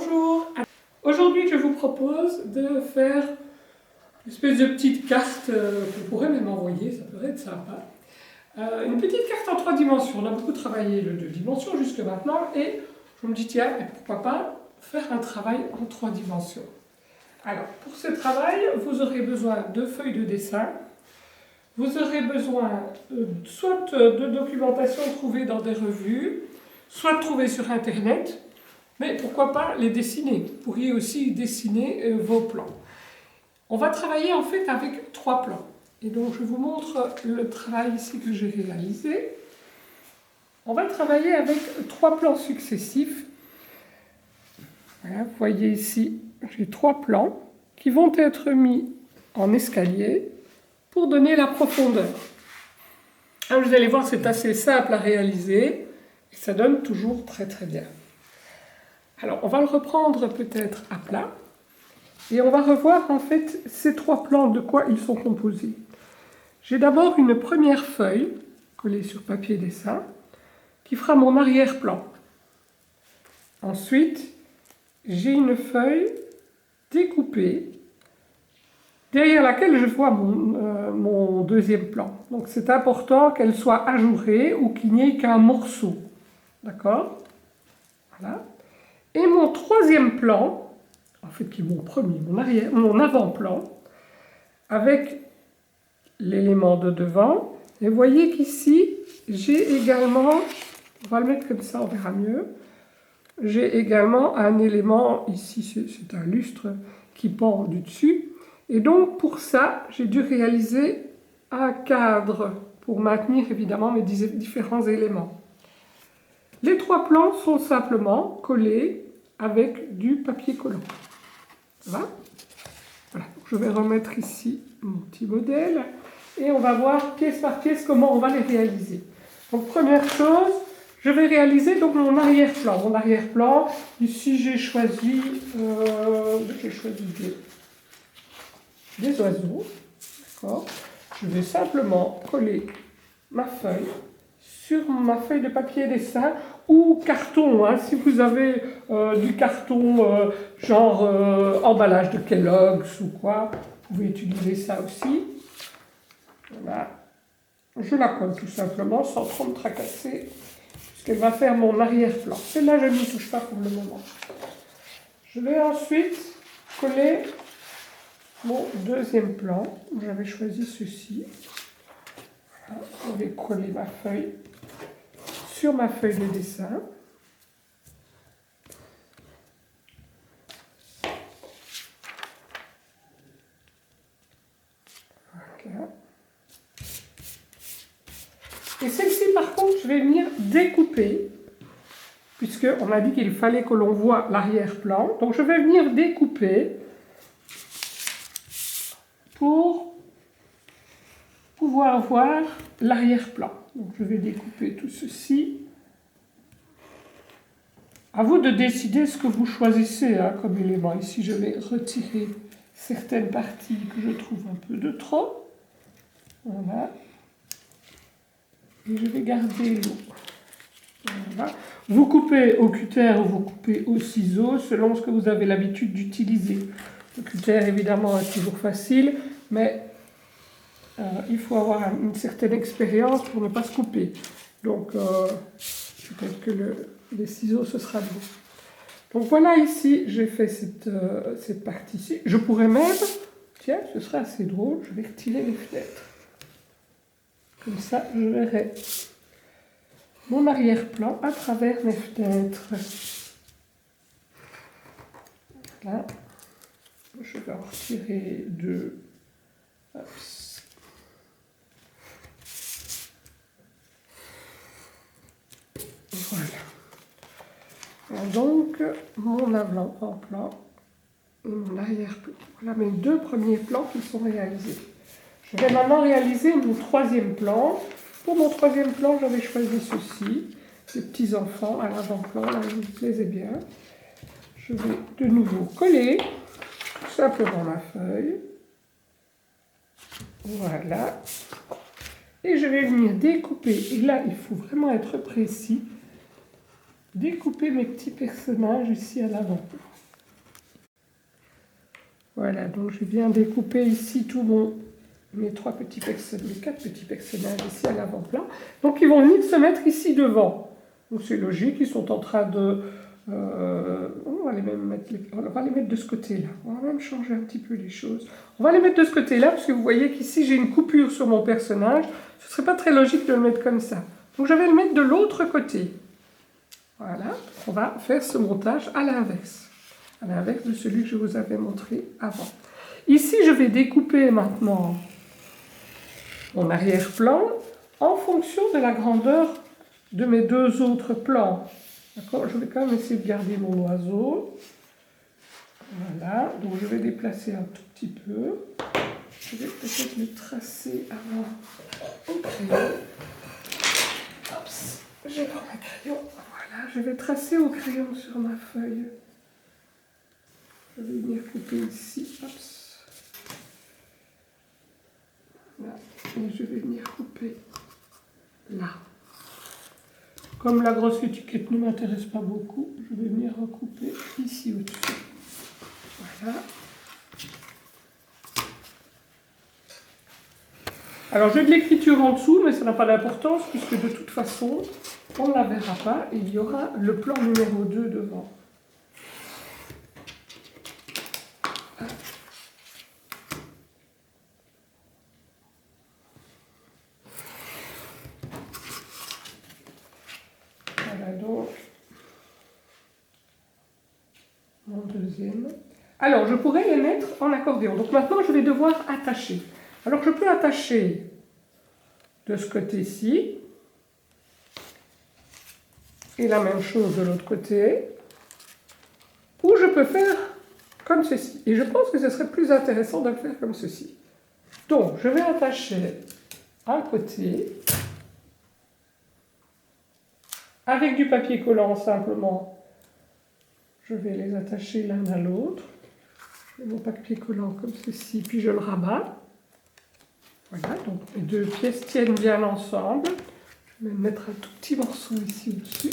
Bonjour. Aujourd'hui, je vous propose de faire une espèce de petite carte que vous pourrez même envoyer, ça pourrait être sympa. Une petite carte en 3 dimensions. On a beaucoup travaillé le 2 dimensions jusque maintenant et je me dis tiens, pourquoi pas faire un travail en 3 dimensions. Alors, pour ce travail, vous aurez besoin de feuilles de dessin. Vous aurez besoin soit de documentation trouvée dans des revues, soit trouvée sur Internet. Mais pourquoi pas les dessiner? Vous pourriez aussi dessiner vos plans. On va travailler en fait avec 3 plans. Et donc je vous montre le travail ici que j'ai réalisé. On va travailler avec 3 plans successifs. Voilà, vous voyez ici, j'ai 3 plans qui vont être mis en escalier pour donner la profondeur. Alors, vous allez voir, c'est assez simple à réaliser et ça donne toujours très très bien. Alors, on va le reprendre peut-être à plat et on va revoir en fait ces 3 plans, de quoi ils sont composés. J'ai d'abord une première feuille collée sur papier dessin qui fera mon arrière-plan. Ensuite, j'ai une feuille découpée derrière laquelle je vois mon deuxième plan. Donc c'est important qu'elle soit ajourée ou qu'il n'y ait qu'un morceau. D'accord? Voilà. Et mon troisième plan, en fait qui est mon premier, mon avant-plan, avec l'élément de devant. Et vous voyez qu'ici, j'ai également, on va le mettre comme ça, on verra mieux, j'ai également un élément, ici c'est un lustre qui pend du dessus. Et donc pour ça, j'ai dû réaliser un cadre pour maintenir évidemment mes différents éléments. Les 3 plans sont simplement collés avec du papier collant. Ça va? Voilà. Je vais remettre ici mon petit modèle et on va voir pièce par pièce comment on va les réaliser. Donc première chose, je vais réaliser donc mon arrière-plan. Mon arrière-plan, ici j'ai choisi des oiseaux. D'accord. Je vais simplement coller ma feuille sur ma feuille de papier dessin ou carton, hein, si vous avez du carton genre emballage de Kellogg's ou quoi, vous pouvez utiliser ça aussi. Voilà. Je la colle tout simplement sans trop me tracasser, puisqu'elle va faire mon arrière-plan. Celle-là, je n'y touche pas pour le moment. Je vais ensuite coller mon deuxième plan. J'avais choisi ceci. Voilà. Je vais coller ma feuille sur ma feuille de dessin. Voilà. Et celle-ci, par contre, je vais venir découper, puisqu'on a dit qu'il fallait que l'on voit l'arrière-plan. Donc je vais venir découper pour pouvoir voir l'arrière-plan. Donc je vais découper tout ceci. À vous de décider ce que vous choisissez hein, comme élément. Ici, je vais retirer certaines parties que je trouve un peu de trop. Voilà. Et je vais garder l'eau. Voilà. Vous coupez au cutter ou vous coupez au ciseau selon ce que vous avez l'habitude d'utiliser. Le cutter, évidemment, est toujours facile, mais il faut avoir une certaine expérience pour ne pas se couper. Donc, peut-être que les ciseaux, ce sera bon. Donc voilà, ici, j'ai fait cette partie-ci. Je pourrais même, tiens, ce serait assez drôle, je vais retirer les fenêtres. Comme ça, je verrai mon arrière-plan à travers mes fenêtres. Là, je vais en retirer 2. Hop. Voilà. Donc, mon avant-plan et mon arrière-plan. Voilà mes 2 premiers plans qui sont réalisés. Je vais maintenant réaliser mon 3e plan. Pour mon 3e plan, j'avais choisi ceci, des petits enfants à l'avant-plan, là, il me plaisait bien. Je vais de nouveau coller tout simplement ma feuille. Voilà. Et je vais venir découper. Et là, il faut vraiment être précis. découper mes petits personnages ici à l'avant. Voilà, donc je viens découper ici mes 4 petits personnages ici à l'avant-plan. Donc ils vont venir se mettre ici devant. Donc c'est logique, ils sont en train de... on va les mettre de ce côté-là. On va même changer un petit peu les choses. On va les mettre de ce côté-là, parce que vous voyez qu'ici j'ai une coupure sur mon personnage. Ce ne serait pas très logique de le mettre comme ça. Donc je vais le mettre de l'autre côté. Voilà, on va faire ce montage à l'inverse de celui que je vous avais montré avant. Ici, je vais découper maintenant mon arrière-plan en fonction de la grandeur de mes 2 autres plans. D'accord? Je vais quand même essayer de garder mon oiseau. Voilà, donc je vais déplacer un tout petit peu. Je vais peut-être le tracer avant au crayon. Oups, j'ai pas ma crayon. Voilà, je vais tracer au crayon sur ma feuille. Je vais venir couper ici. Oups. Là. Et je vais venir couper là. Comme la grosse étiquette ne m'intéresse pas beaucoup, je vais venir recouper ici au-dessus. Voilà. Alors j'ai de l'écriture en dessous, mais ça n'a pas d'importance, puisque de toute façon, on ne la verra pas, et il y aura le plan numéro 2 devant. Voilà donc mon deuxième. Alors je pourrais les mettre en accordéon. Donc maintenant je vais devoir attacher. Alors je peux attacher de ce côté-ci. Et la même chose de l'autre côté. Ou je peux faire comme ceci. Et je pense que ce serait plus intéressant de le faire comme ceci. Donc je vais attacher un côté. Avec du papier collant simplement, je vais les attacher l'un à l'autre. Je mets mon papier collant comme ceci, puis je le rabats. Voilà, donc les 2 pièces tiennent bien ensemble. Je vais mettre un tout petit morceau ici au-dessus.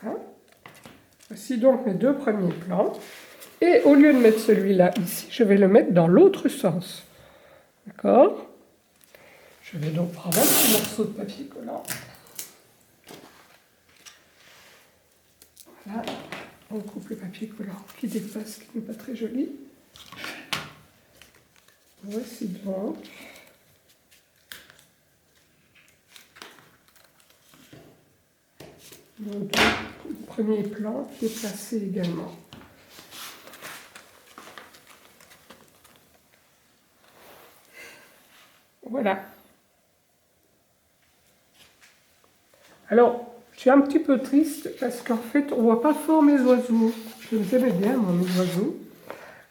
Voilà. Voici donc mes 2 premiers plans. Et au lieu de mettre celui-là ici, je vais le mettre dans l'autre sens. D'accord? Je vais donc prendre un petit morceau de papier collant. Voilà. On coupe le papier collant qui dépasse, qui n'est pas très joli. Voici donc mon premier plan qui est placé également. Voilà. Alors, je suis un petit peu triste parce qu'en fait, on ne voit pas fort mes oiseaux. Je les aimais bien, moi, mes oiseaux.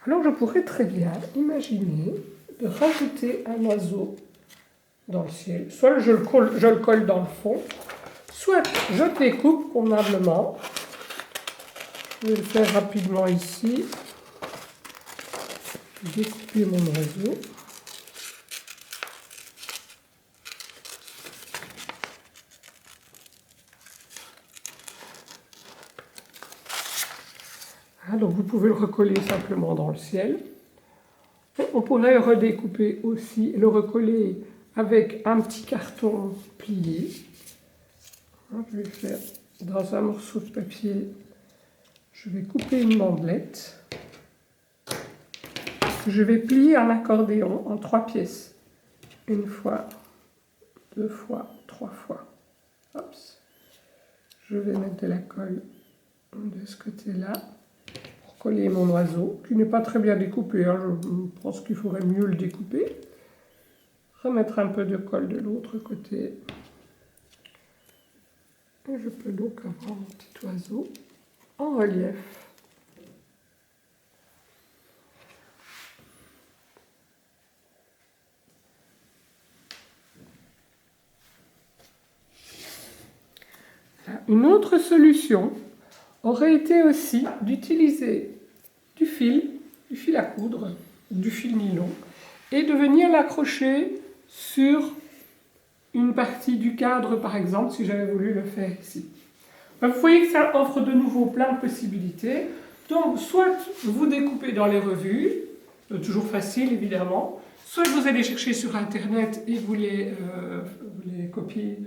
Alors, je pourrais très bien imaginer de rajouter un oiseau dans le ciel. Soit je le colle dans le fond, soit je découpe convenablement. Je vais le faire rapidement ici. Je vais découper mon oiseau. Donc vous pouvez le recoller simplement dans le ciel. On pourrait redécouper aussi, le recoller avec un petit carton plié. Je vais faire dans un morceau de papier, je vais couper une bandelette. Je vais plier un accordéon en 3 pièces. 1 fois, 2 fois, 3 fois. Hop. Je vais mettre de la colle de ce côté-là. Coller mon oiseau, qui n'est pas très bien découpé, hein, je pense qu'il faudrait mieux le découper. Remettre un peu de colle de l'autre côté. Et je peux donc avoir mon petit oiseau en relief. Une autre solution aurait été aussi d'utiliser du fil à coudre, du fil nylon, et de venir l'accrocher sur une partie du cadre, par exemple, si j'avais voulu le faire ici. Vous voyez que ça offre de nouveau plein de possibilités. Donc, soit vous découpez dans les revues, toujours facile évidemment, soit vous allez chercher sur Internet et vous les copiez,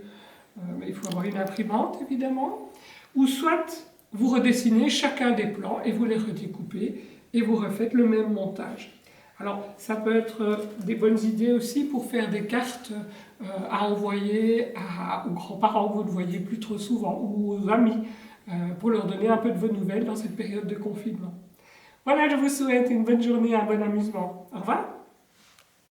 mais il faut avoir une imprimante évidemment, ou soit vous redessinez chacun des plans et vous les redécoupez et vous refaites le même montage. Alors, ça peut être des bonnes idées aussi pour faire des cartes à envoyer aux grands-parents que vous ne voyez plus trop souvent, ou aux amis, pour leur donner un peu de vos nouvelles dans cette période de confinement. Voilà, je vous souhaite une bonne journée et un bon amusement. Au revoir.